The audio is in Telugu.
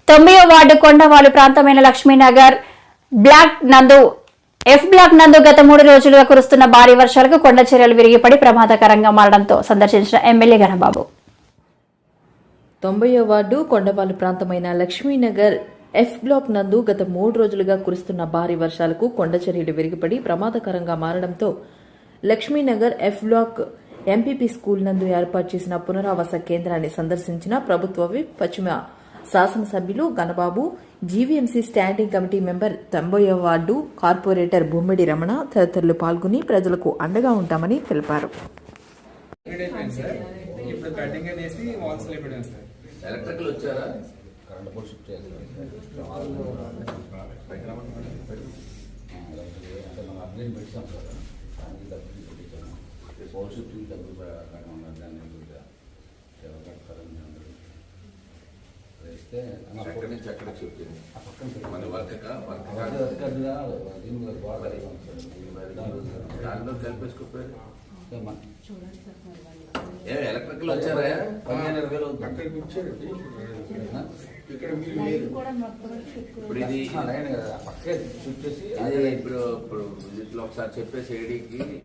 9వ వార్డు కొండవాలు ప్రాంతమైన లక్ష్మీనగర్ బ్లాక్ నందు ఎఫ్ బ్లాక్ నందు గత 3 రోజులుగా కురుస్తున్న భారీ వర్షాలకు కొండ చర్యలు విరిగిపడి ప్రమాదకరంగా మారడంతో సందర్శించిన ఎమ్మెల్యే ఘనబాబు 90వ వార్డు కొండవాలు ప్రాంతమైన లక్ష్మీనగర్ ఎఫ్ బ్లాక్ నందు గత 3 రోజులుగా కురుస్తున్న భారీ వర్షాలకు కొండ చర్యలు విరిగిపడి ప్రమాదకరంగా మారడంతో Lakshminagar F block MPP school నందు ఏర్పాటు చేసిన పునరావాస కేంద్రాన్ని సందర్శించిన ప్రభుత్వ విప్ పశ్చిమ శాసనసభ్యులు Ganababu, GVMC standing committee member 90వ వార్డు కార్పొరేటర్ బొమ్మిడి రమణ తదితరులు పాల్గొని ప్రజలకు అండగా ఉంటామని తెలిపారు. ఎలక్ట్రికల్ వచ్చారా? ఎక్కడి నుంచి ఎక్కడికి చెప్పింది మన దాంట్లో కలిపేసుకోపోయారు. ఎలక్ట్రికల్ వచ్చారా? ఇప్పుడు ఇది ఇప్పుడు ఇప్పుడు ఒకసారి చెప్పేసి ఏడీకి